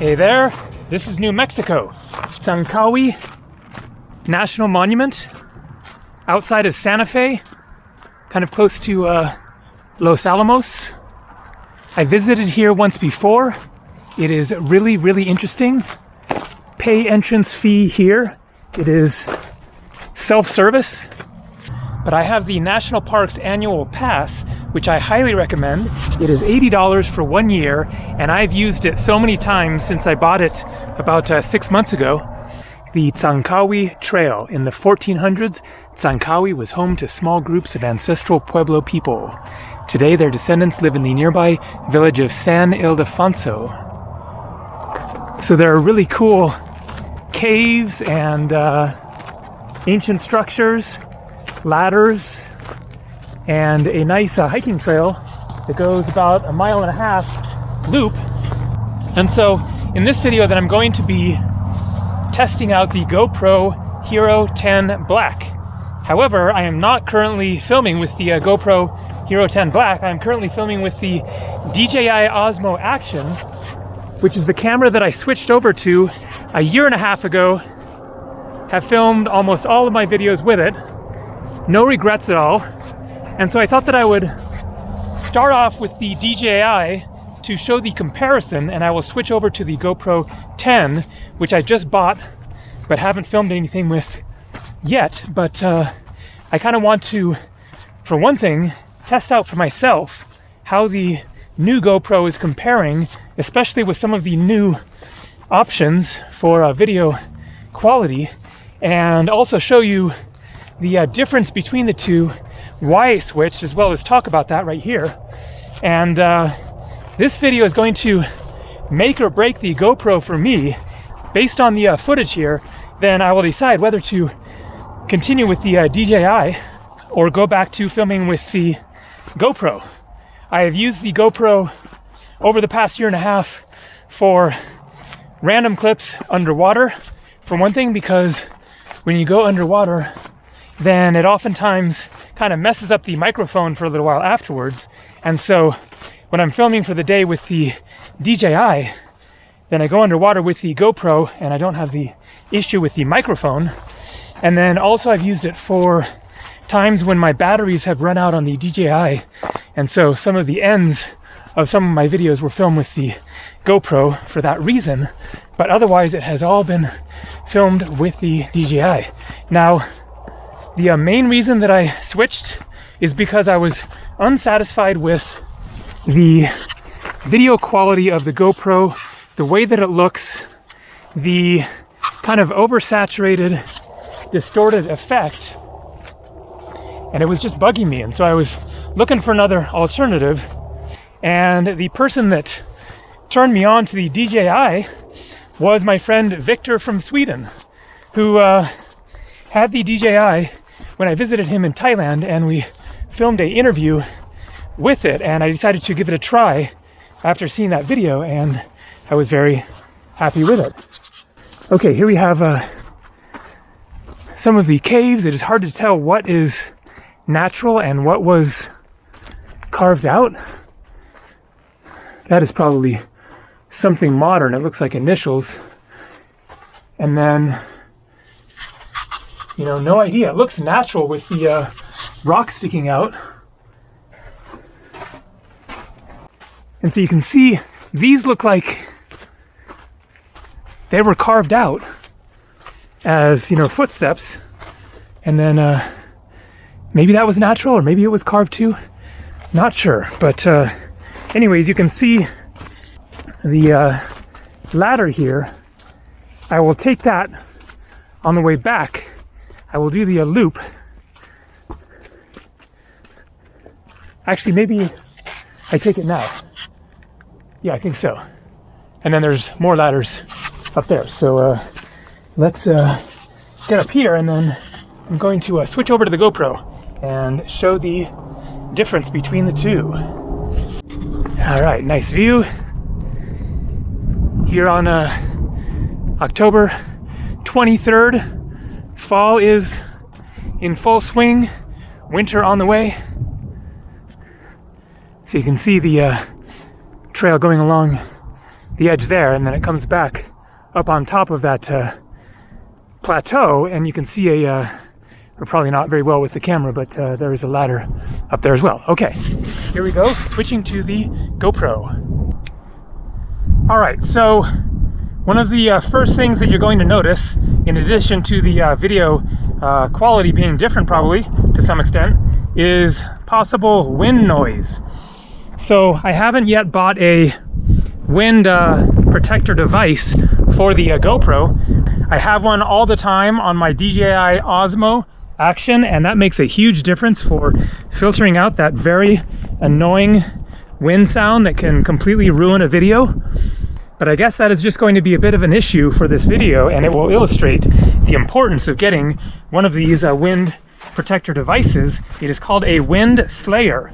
Hey there, this is New Mexico, Tsankawi National Monument, outside of Santa Fe, kind of close to Los Alamos. I visited here once before. It is really, really interesting. Pay entrance fee here. It is self-service, but I have the National Park's annual pass, which I highly recommend. It is $80 for 1 year, and I've used it so many times since I bought it about 6 months ago. The Tsankawi Trail. In the 1400s, Tsankawi was home to small groups of ancestral Pueblo people. Today, their descendants live in the nearby village of San Ildefonso. So there are really cool caves and ancient structures, ladders, and a nice hiking trail that goes about 1.5 miles loop. And so in this video that I'm going to be testing out the GoPro Hero 10 Black. However, I am not currently filming with the GoPro Hero 10 Black. I'm currently filming with the DJI Osmo Action, which is the camera that I switched over to 1.5 years ago. Have filmed almost all of my videos with it. No regrets at all. And so I thought that I would start off with the DJI to show the comparison, and I will switch over to the GoPro 10, which I just bought but haven't filmed anything with yet. But I kind of want to, for one thing, test out for myself how the new GoPro is comparing, especially with some of the new options for video quality, and also show you the difference between the two, why I switched, as well as talk about that right here. And this video is going to make or break the GoPro for me. Based on the footage here, then I will decide whether to continue with the DJI or go back to filming with the GoPro. I have used the GoPro over the past 1.5 years for random clips underwater. For one thing, because when you go underwater, then it oftentimes kind of messes up the microphone for a little while afterwards. And so when I'm filming for the day with the DJI, then I go underwater with the GoPro and I don't have the issue with the microphone. And then also I've used it for times when my batteries have run out on the DJI. And so some of the ends of some of my videos were filmed with the GoPro for that reason. But otherwise it has all been filmed with the DJI. Now, the main reason that I switched is because I was unsatisfied with the video quality of the GoPro, the way that it looks, the kind of oversaturated, distorted effect, and it was just bugging me. And so I was looking for another alternative, and the person that turned me on to the DJI was my friend Victor from Sweden, who had the DJI when I visited him in Thailand, and we filmed an interview with it, and I decided to give it a try after seeing that video, and I was very happy with it. Okay, here we have some of the caves. It is hard to tell what is natural and what was carved out. That is probably something modern. It looks like initials. And then, you know, no idea. It looks natural with the rock sticking out. And so you can see these look like they were carved out as, you know, footsteps. And then maybe that was natural, or maybe it was carved too. Not sure. But anyways, you can see the ladder here. I will take that on the way back. I will do the loop. Actually, maybe I take it now. Yeah, I think so. And then there's more ladders up there. So let's get up here, and then I'm going to switch over to the GoPro and show the difference between the two. All right, nice view here on October 23rd. Fall is in full swing, winter on the way. So you can see the trail going along the edge there, and then it comes back up on top of that plateau, and you can see we're probably not very well with the camera, but there is a ladder up there as well. Okay, here we go, switching to the GoPro. All right, so one of the first things that you're going to notice, in addition to the video quality being different probably to some extent, is possible wind noise. So I haven't yet bought a wind protector device for the GoPro. I have one all the time on my DJI Osmo Action, and that makes a huge difference for filtering out that very annoying wind sound that can completely ruin a video. But I guess that is just going to be a bit of an issue for this video, and it will illustrate the importance of getting one of these wind protector devices. It is called a Wind Slayer,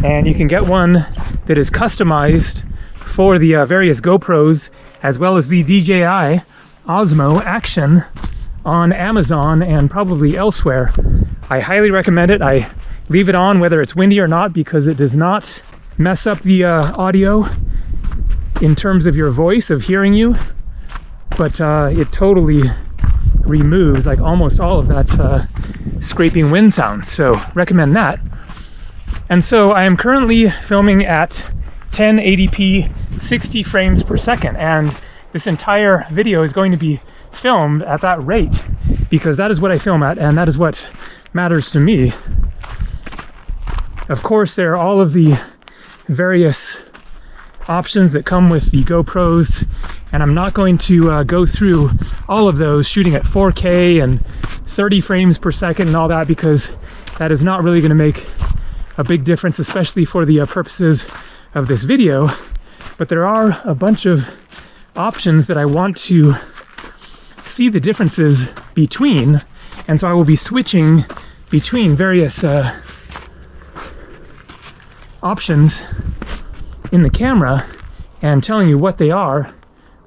and you can get one that is customized for the various GoPros as well as the DJI Osmo Action on Amazon and probably elsewhere. I highly recommend it. I leave it on whether it's windy or not because it does not mess up the audio in terms of your voice, of hearing you, but it totally removes like almost all of that scraping wind sound, so recommend that. And so I am currently filming at 1080p 60 frames per second, and this entire video is going to be filmed at that rate because that is what I film at and that is what matters to me. Of course, there are all of the various options that come with the GoPros, and I'm not going to go through all of those shooting at 4K and 30 frames per second and all that, because that is not really going to make a big difference, especially for the purposes of this video. But there are a bunch of options that I want to see the differences between, and so I will be switching between various options in the camera and telling you what they are,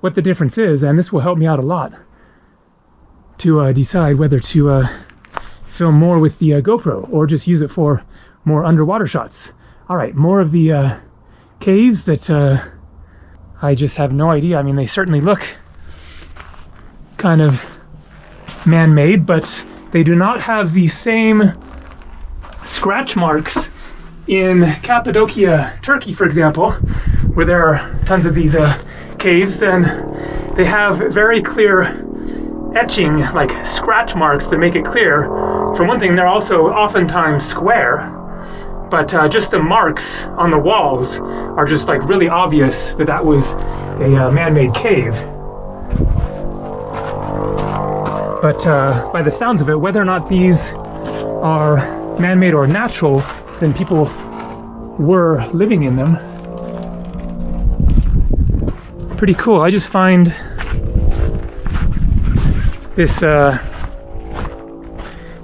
what the difference is, and this will help me out a lot to decide whether to film more with the GoPro or just use it for more underwater shots. All right, more of the caves that I just have no idea. I mean, they certainly look kind of man-made, but they do not have the same scratch marks in Cappadocia, Turkey, for example, where there are tons of these caves. Then they have very clear etching, like scratch marks that make it clear. For one thing, they're also oftentimes square, but just the marks on the walls are just like really obvious that that was a man-made cave. But by the sounds of it, whether or not these are man-made or natural, then people were living in them. Pretty cool. I just find this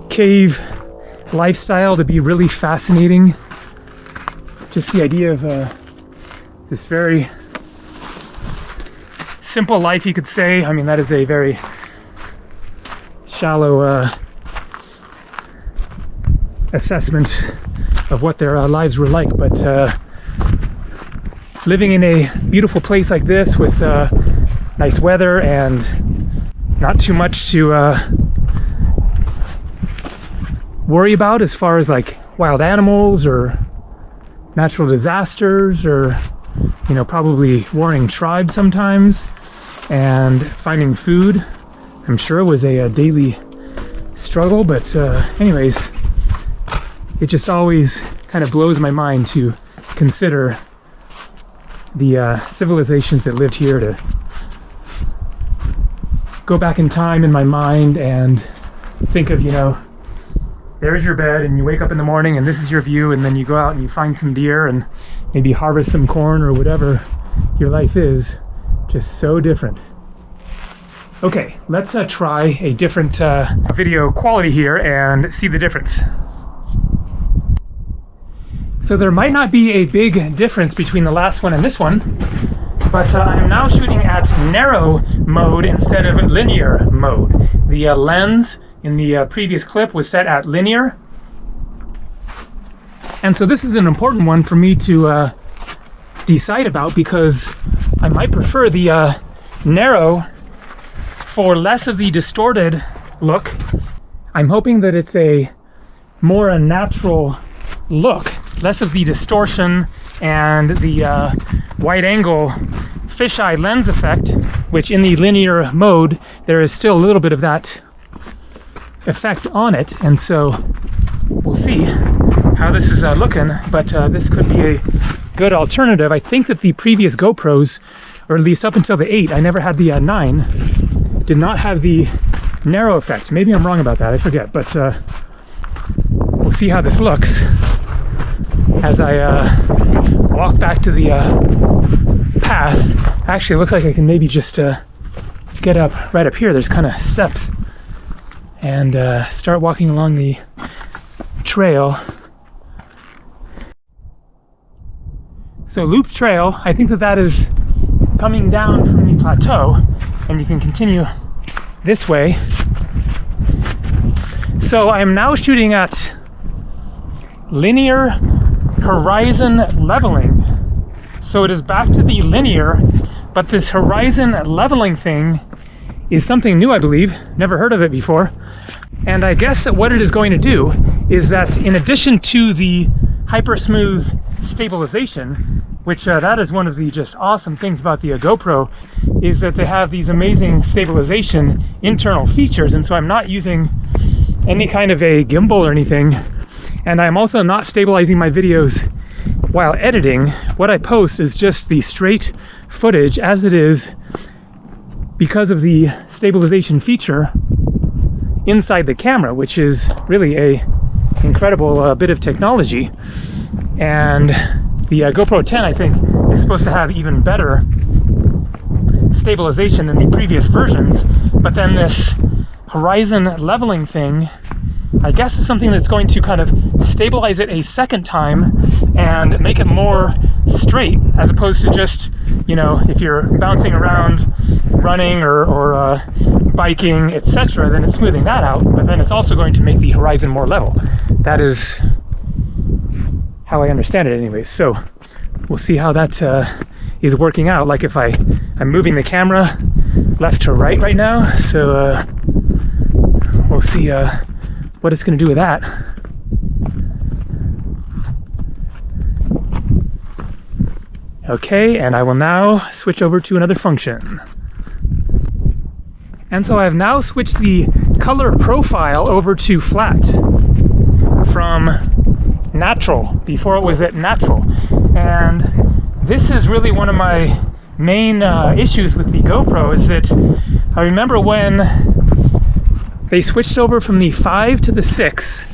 cave lifestyle to be really fascinating. Just the idea of this very simple life, you could say. I mean, that is a very shallow assessment of what their lives were like, but living in a beautiful place like this with nice weather and not too much to worry about as far as like wild animals or natural disasters, or probably warring tribes sometimes, and finding food, I'm sure, was a daily struggle. But anyways, it just always kind of blows my mind to consider the civilizations that lived here, to go back in time in my mind and think of, there's your bed and you wake up in the morning and this is your view, and then you go out and you find some deer and maybe harvest some corn or whatever your life is. Just so different. Okay, let's try a different video quality here and see the difference. So there might not be a big difference between the last one and this one, but I'm now shooting at narrow mode instead of linear mode. The lens in the previous clip was set at linear, and so this is an important one for me to decide about, because I might prefer the narrow for less of the distorted look. I'm hoping that it's a more natural look, less of the distortion and the wide angle fisheye lens effect, which in the linear mode there is still a little bit of that effect on it, and so we'll see how this is looking, but this could be a good alternative. I think that the previous GoPros, or at least up until the 8, I never had the 9, did not have the narrow effect. Maybe I'm wrong about that, I forget, but we'll see how this looks as I walk back to the path. Actually, it looks like I can maybe just get up right up here. There's kind of steps, and start walking along the trail. So loop trail, I think that that is coming down from the plateau, and you can continue this way. So I am now shooting at linear horizon leveling. So it is back to the linear, but this horizon leveling thing is something new, I believe. Never heard of it before. And I guess that what it is going to do is that in addition to the hyper smooth stabilization, which that is one of the just awesome things about the GoPro, is that they have these amazing stabilization internal features. And so I'm not using any kind of a gimbal or anything. And I'm also not stabilizing my videos while editing. What I post is just the straight footage as it is because of the stabilization feature inside the camera, which is really a incredible bit of technology. And the GoPro 10, I think, is supposed to have even better stabilization than the previous versions. But then this horizon leveling thing, I guess, is something that's going to kind of stabilize it a second time and make it more straight, as opposed to just, you know, if you're bouncing around running or biking, etc., then it's smoothing that out, but then it's also going to make the horizon more level. That is how I understand it anyways. So we'll see how that is working out. Like if I'm moving the camera left to right now, so we'll see what it's going to do with that. Okay, and I will now switch over to another function. And so I've now switched the color profile over to flat from natural. Before it was at natural. And this is really one of my main issues with the GoPro, is that I remember when they switched over from the 5 to the 6.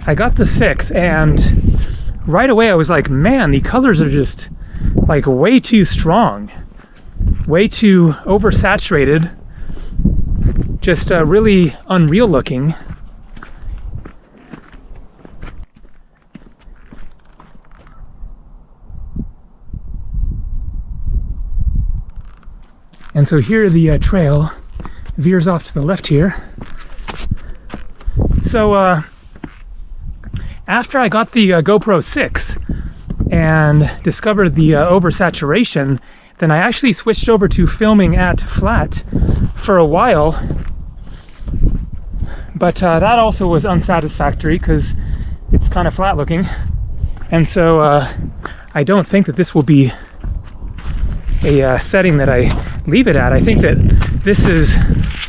I got the 6, and right away I was like, man, the colors are just like way too strong, way too oversaturated, just really unreal looking. And so here the trail veers off to the left here. So after I got the GoPro 6 and discovered the oversaturation, then I actually switched over to filming at flat for a while. But that also was unsatisfactory because it's kind of flat looking. And so I don't think that this will be a setting that I leave it at. I think that this is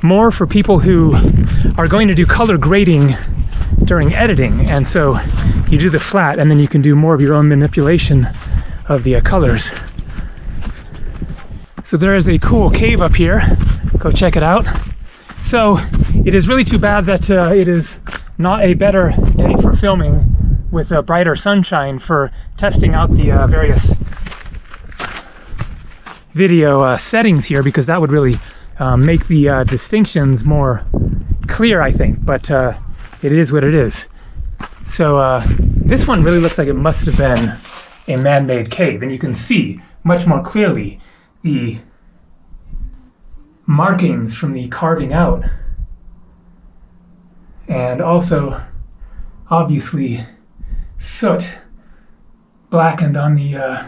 more for people who are going to do color grading during editing, and so you do the flat and then you can do more of your own manipulation of the colors. So there is a cool cave up here, go check it out. So it is really too bad that it is not a better day for filming with brighter sunshine for testing out the various video settings here, because that would really make the distinctions more clear, I think, but it is what it is. So this one really looks like it must have been a man-made cave, and you can see much more clearly the markings from the carving out, and also obviously soot blackened on the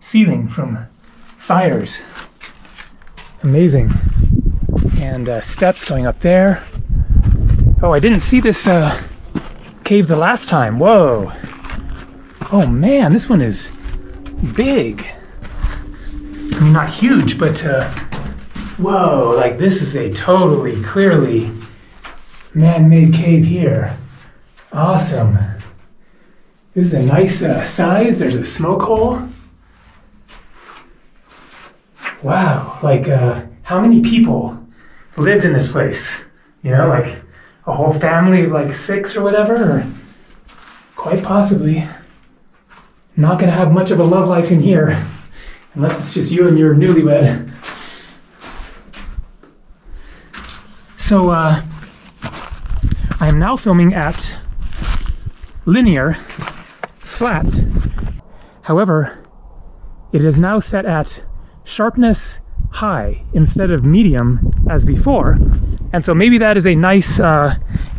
ceiling from fires. Amazing. And steps going up there. Oh, I didn't see this cave the last time. Whoa. Oh man, this one is big. I mean, not huge, but whoa, like this is a totally, clearly man-made cave here. Awesome. This is a nice size. There's a smoke hole. Wow, like how many people lived in this place? You know, like a whole family of like 6 or whatever? Or quite possibly. Not gonna have much of a love life in here, unless it's just you and your newlywed. So I am now filming at linear, flat. However, it is now set at sharpness high instead of medium as before. And so maybe that is a nice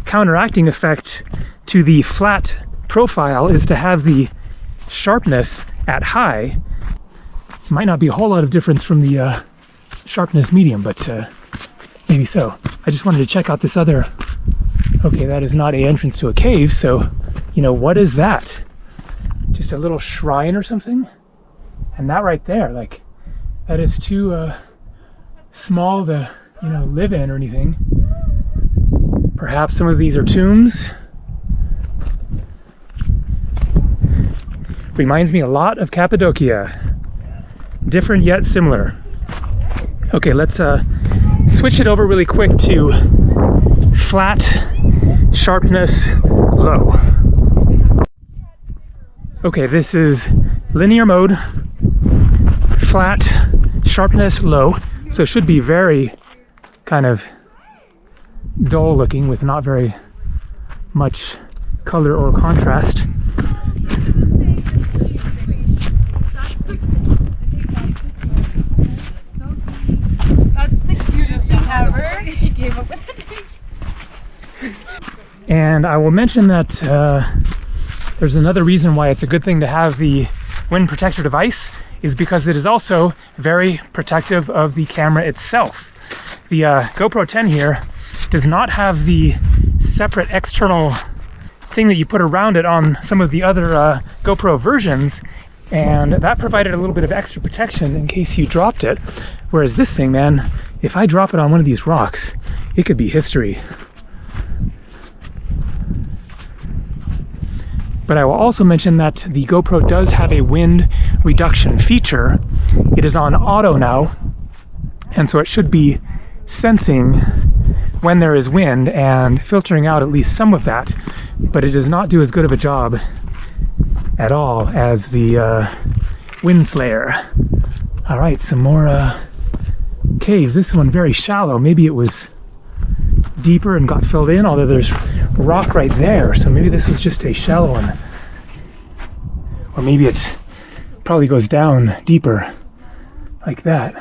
counteracting effect to the flat profile, is to have the sharpness at high. Might not be a whole lot of difference from the sharpness medium, but maybe so. I just wanted to check out this other. Okay, that is not an entrance to a cave, so you know, what is that? Just a little shrine or something? And that right there, like, that is too small to, you know, live in or anything. Perhaps some of these are tombs. Reminds me a lot of Cappadocia. Different yet similar. Okay, let's switch it over really quick to flat, sharpness, low. Okay, this is linear mode, flat, sharpness, low. So it should be very kind of dull looking with not very much color or contrast. That's the cutest thing ever. He came up with it. And I will mention that there's another reason why it's a good thing to have the wind protector device, is because it is also very protective of the camera itself. The GoPro 10 here does not have the separate external thing that you put around it on some of the other GoPro versions, and that provided a little bit of extra protection in case you dropped it. Whereas this thing, man, if I drop it on one of these rocks, it could be history. But I will also mention that the GoPro does have a wind reduction feature. It is on auto now, and so it should be sensing when there is wind and filtering out at least some of that, but it does not do as good of a job at all as the Wind Slayer. All right, some more caves. This one very shallow. Maybe it was deeper and got filled in, although there's rock right there, so maybe this was just a shallow one. Or maybe it probably goes down deeper like that.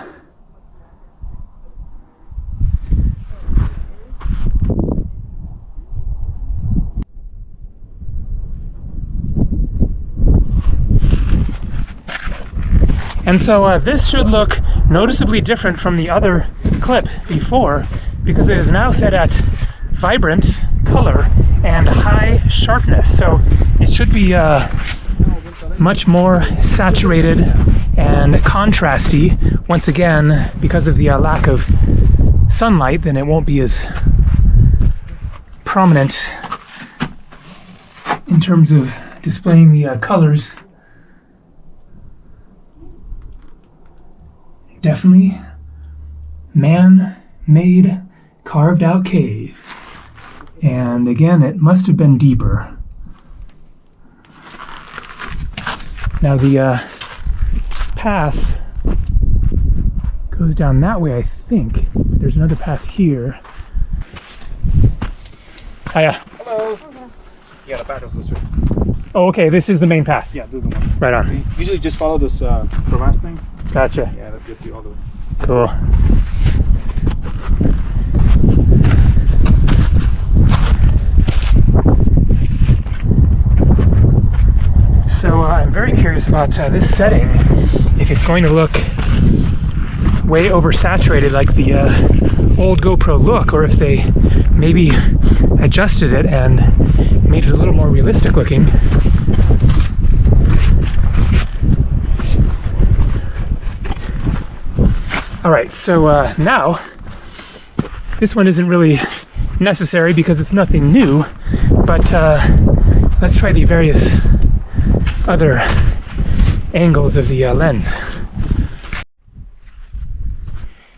And so this should look noticeably different from the other clip before, because it is now set at vibrant color and high sharpness. So it should be much more saturated and contrasty. Once again, because of the lack of sunlight, then it won't be as prominent in terms of displaying the colors. Definitely man-made, carved-out cave. And again, it must have been deeper. Now the path goes down that way, I think. There's another path here. Hiya. Hello. Yeah, the path is this way. Oh, okay, this is the main path. Yeah, this is the one. Right on. So you usually just follow this crevasse thing. Gotcha. Yeah, that gets you all the way. Cool. So I'm very curious about this setting, if it's going to look way oversaturated like the old GoPro look, or if they maybe adjusted it and made it a little more realistic looking. Alright, so now, this one isn't really necessary because it's nothing new, but let's try the various other angles of the lens.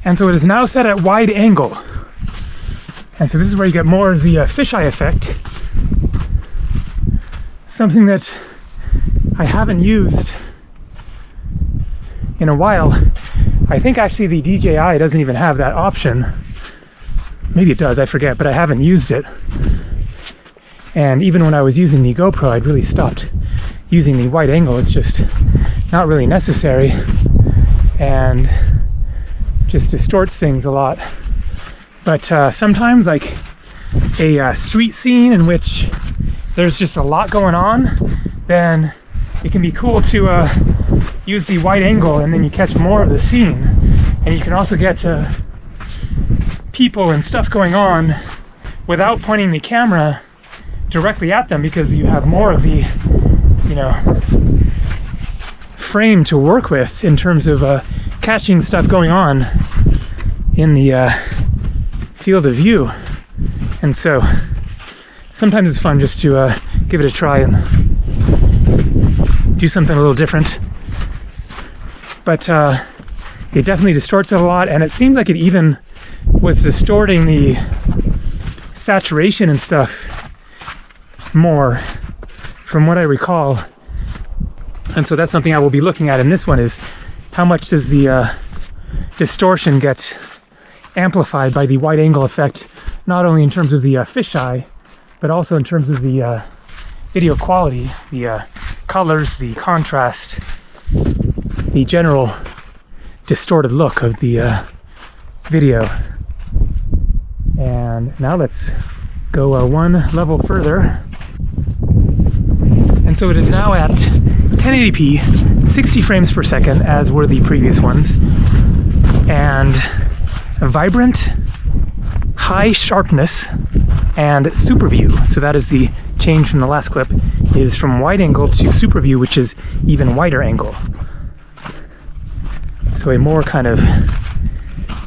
And so it is now set at wide angle. And so this is where you get more of the fisheye effect. Something that I haven't used in a while. I think actually the DJI doesn't even have that option. Maybe it does, I forget, but I haven't used it. And even when I was using the GoPro, I'd really stopped using the wide angle. It's just not really necessary and just distorts things a lot. But sometimes, like a street scene in which there's just a lot going on, then it can be cool to use the wide angle, and then you catch more of the scene, and you can also get people and stuff going on without pointing the camera directly at them, because you have more of the, you know, frame to work with in terms of catching stuff going on in the field of view. And so sometimes it's fun just to give it a try and do something a little different. But it definitely distorts it a lot, and it seemed like it even was distorting the saturation and stuff more from what I recall. And so that's something I will be looking at in this one, is how much does the distortion get amplified by the wide angle effect, not only in terms of the fisheye, but also in terms of the video quality, the colors, the contrast, the general distorted look of the video. And now let's go one level further. And so it is now at 1080p, 60 frames per second, as were the previous ones, and a vibrant, high sharpness, and super view. So that is the change from the last clip, is from wide angle to super view, which is even wider angle. So a more kind of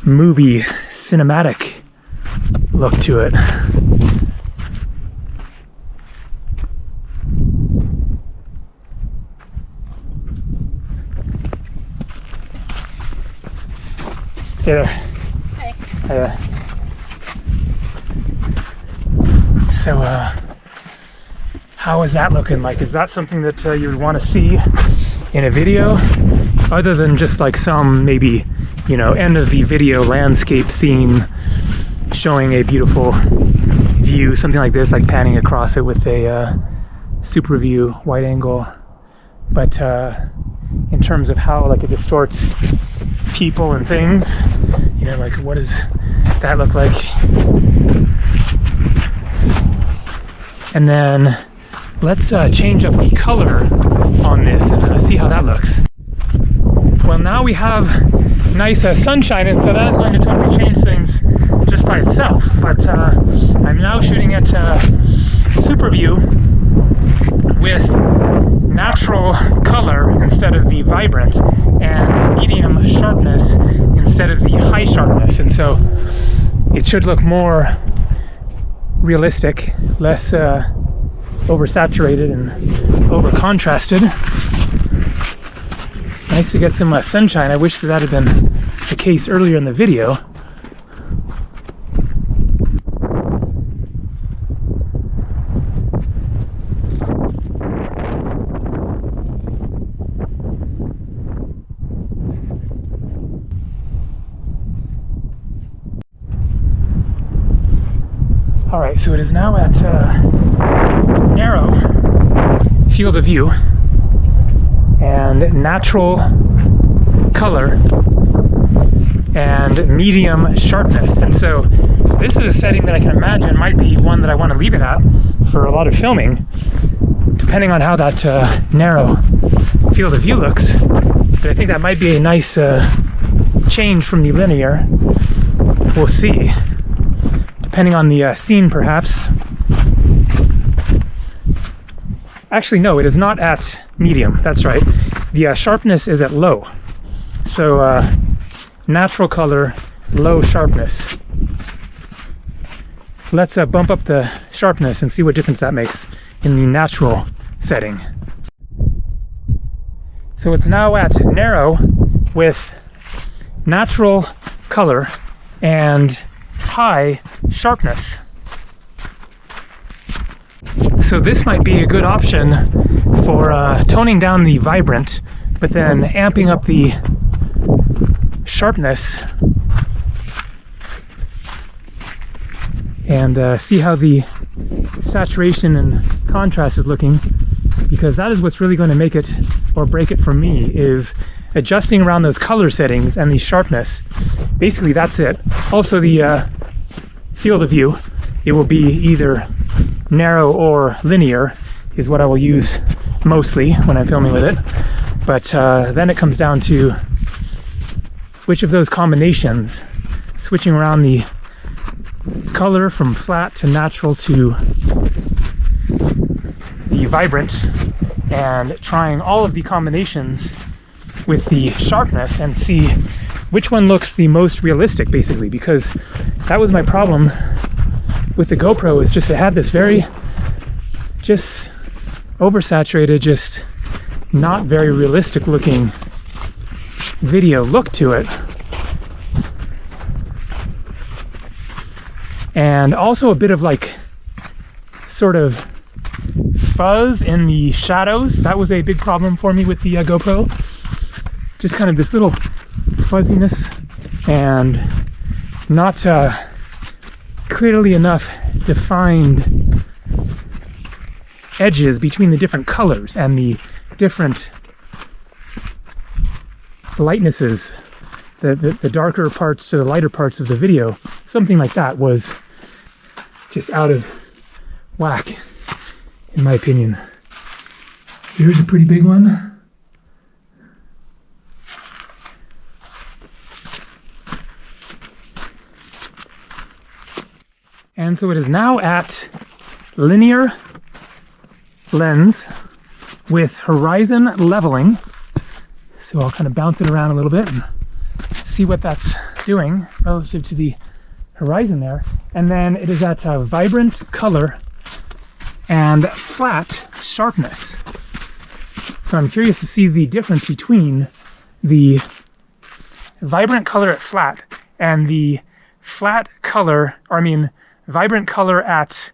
movie cinematic look to it. Hey there. Hi. Hi. So, how is that looking like? Is that something that you would want to see in a video, other than just like some maybe, you know, end of the video landscape scene showing a beautiful view, something like this, like panning across it with a super view wide angle? But in terms of how like it distorts people and things, you know, like what does that look like? And then let's change up the color on this and see how that looks. Well, now we have nice sunshine, and so that is going to totally change things just by itself. But I'm now shooting at super view with natural color instead of the vibrant, and medium sharpness instead of the high sharpness, and so it should look more realistic, less oversaturated and over contrasted. Nice to get some sunshine. I wish that had been the case earlier in the video. Alright, so it is now at narrow field of view and natural color and medium sharpness. And so this is a setting that I can imagine might be one that I want to leave it at for a lot of filming, depending on how that narrow field of view looks. But I think that might be a nice change from the linear. We'll see, depending on the scene perhaps. Actually, no, it is not at medium. That's right. The sharpness is at low. So natural color, low sharpness. Let's bump up the sharpness and see what difference that makes in the natural setting. So it's now at narrow with natural color and high sharpness. So this might be a good option for toning down the vibrant, but then amping up the sharpness, and see how the saturation and contrast is looking, because that is what's really going to make it or break it for me, is adjusting around those color settings and the sharpness. Basically that's it. Also the field of view, it will be either narrow or linear is what I will use mostly when I'm filming with it, but then it comes down to which of those combinations, switching around the color from flat to natural to the vibrant, and trying all of the combinations with the sharpness and see which one looks the most realistic, basically, because that was my problem with the GoPro, is just it had this very just oversaturated, just not very realistic looking video look to it. And also a bit of like sort of fuzz in the shadows. That was a big problem for me with the GoPro. Just kind of this little fuzziness and not clearly enough defined edges between the different colors and the different lightnesses, the darker parts to the lighter parts of the video. Something like that was just out of whack, in my opinion. Here's a pretty big one. And so it is now at linear lens with horizon leveling. So I'll kind of bounce it around a little bit and see what that's doing relative to the horizon there. And then it is at vibrant color and flat sharpness. So I'm curious to see the difference between the vibrant color at flat and the flat color, or I mean vibrant color at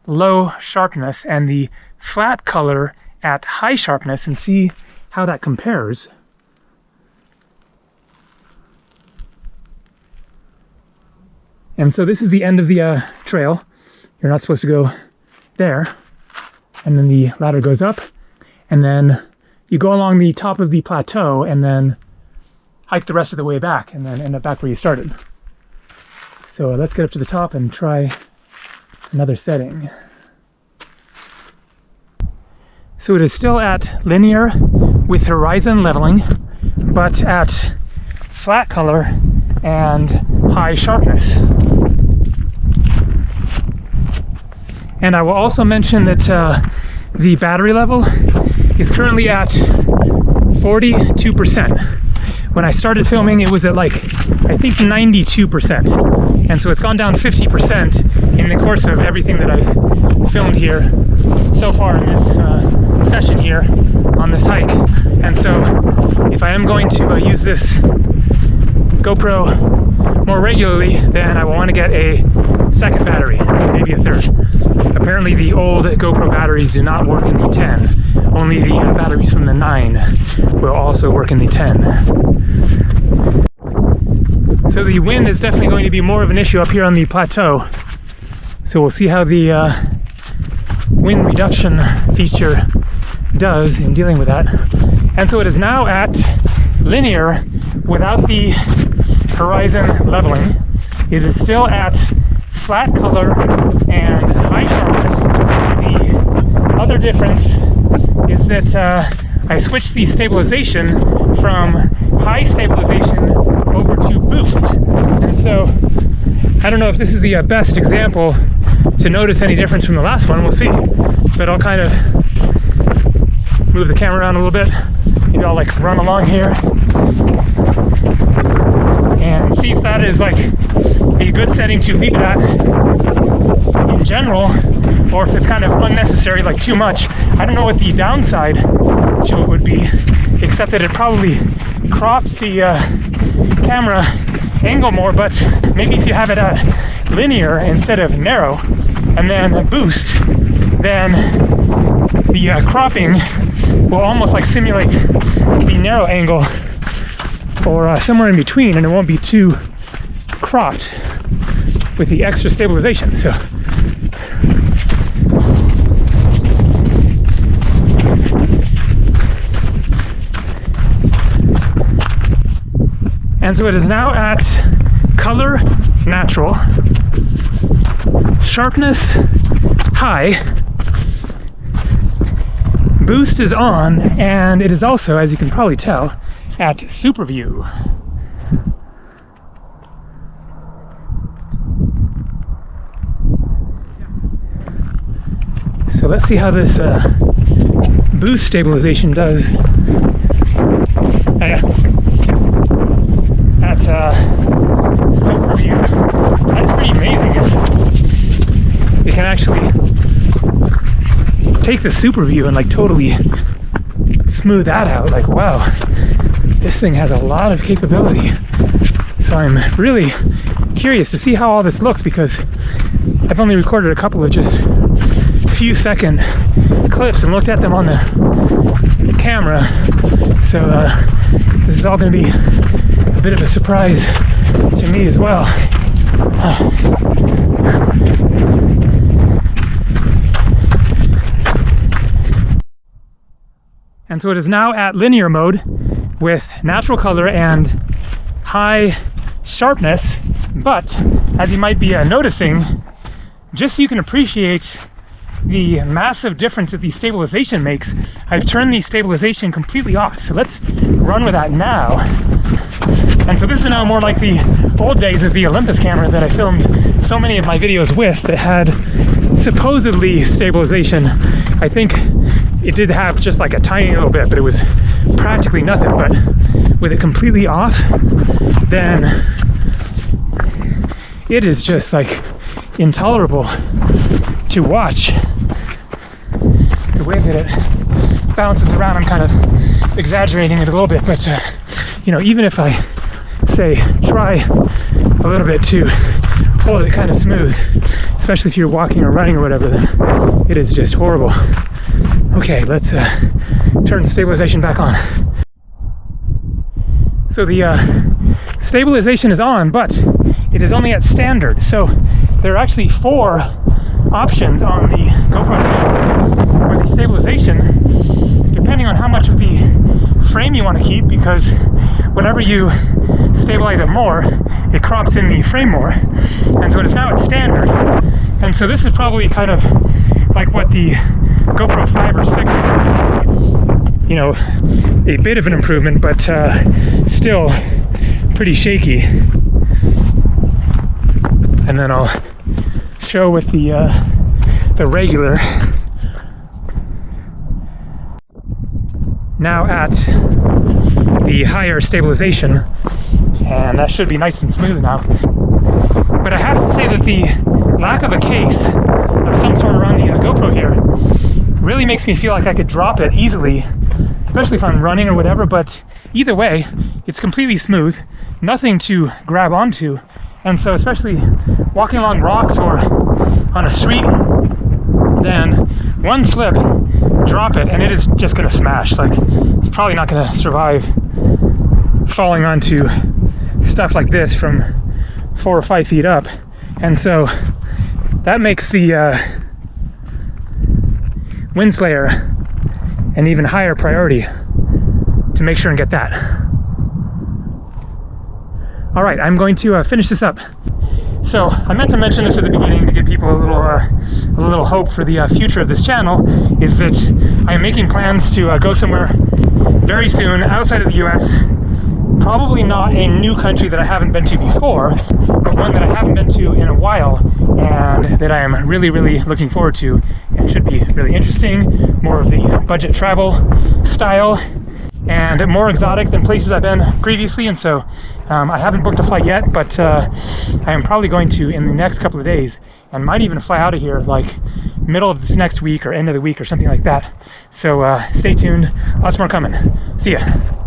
low sharpness and the flat color at high sharpness, and see how that compares. And so this is the end of the trail. You're not supposed to go there. And then the ladder goes up, and then you go along the top of the plateau and then hike the rest of the way back and then end up back where you started. So let's get up to the top and try another setting. So it is still at linear with horizon leveling, but at flat color and high sharpness. And I will also mention that the battery level is currently at 42%. When I started filming, it was at like, I think 92%. And so it's gone down 50% in the course of everything that I've filmed here so far in this session here on this hike. And so if I am going to use this GoPro more regularly, then I will want to get a second battery, maybe a third. Apparently the old GoPro batteries do not work in the 10. Only the batteries from the 9 will also work in the 10. So the wind is definitely going to be more of an issue up here on the plateau. So we'll see how the wind reduction feature does in dealing with that. And so it is now at linear without the horizon leveling. It is still at flat color and high sharpness. The other difference is that I switched the stabilization from high stabilization over to boost. And so I don't know if this is the best example to notice any difference from the last one. We'll see. But I'll kind of move the camera around a little bit. Maybe I'll like run along here and see if that is like a good setting to leave it at in general, or if it's kind of unnecessary, like too much. I don't know what the downside to it would be, except that it probably crops the camera angle more. But maybe if you have it at linear instead of narrow and then boost, then the cropping will almost like simulate the narrow angle, or somewhere in between, and it won't be too cropped with the extra stabilization. So and so it is now at color natural, sharpness high, boost is on, and it is also, as you can probably tell, at super view. So let's see how this boost stabilization does at super view. That's pretty amazing. It can actually take the super view and like totally smooth that out. Like, wow, this thing has a lot of capability. So I'm really curious to see how all this looks, because I've only recorded a couple of just few second clips and looked at them on the camera. So this is all going to be a bit of a surprise to me as well. And so it is now at linear mode with natural color and high sharpness, but as you might be noticing, just so you can appreciate the massive difference that the stabilization makes, I've turned the stabilization completely off. So let's run with that now. And so this is now more like the old days of the Olympus camera that I filmed so many of my videos with, that had supposedly stabilization. I think it did have just like a tiny little bit, but it was practically nothing. But with it completely off, then it is just like intolerable to watch. The way that it bounces around, I'm kind of exaggerating it a little bit, but you know, even if I say try a little bit to hold it kind of smooth, especially if you're walking or running or whatever, then it is just horrible. Okay, let's turn stabilization back on. So the stabilization is on, but it is only at standard. So there are actually 4 options on the GoPro 10 for the stabilization, depending on how much of the frame you want to keep, because whenever you stabilize it more, it crops in the frame more. And so it is now at standard. And so this is probably kind of like what the GoPro 5 or 6 is. You know, a bit of an improvement, but still pretty shaky. And then I'll show with the regular. Now at the higher stabilization, and that should be nice and smooth now. But I have to say that the lack of a case of some sort around the GoPro here really makes me feel like I could drop it easily, especially if I'm running or whatever. But either way, it's completely smooth, nothing to grab onto. And so especially walking along rocks or on a street, then one slip, drop it, and it is just going to smash. Like, it's probably not going to survive falling onto stuff like this from 4 or 5 feet up. And so that makes the Windslayer an even higher priority to make sure and get that. All right, I'm going to finish this up. So I meant to mention this at the beginning to give people a little hope for the future of this channel, is that I am making plans to go somewhere very soon outside of the US probably not a new country that I haven't been to before, but one that I haven't been to in a while and that I am really, really looking forward to, and should be really interesting, more of the budget travel style, and more exotic than places I've been previously. And so I haven't booked a flight yet, but I am probably going to in the next couple of days, and might even fly out of here like middle of this next week or end of the week or something like that. So stay tuned, lots more coming. See ya.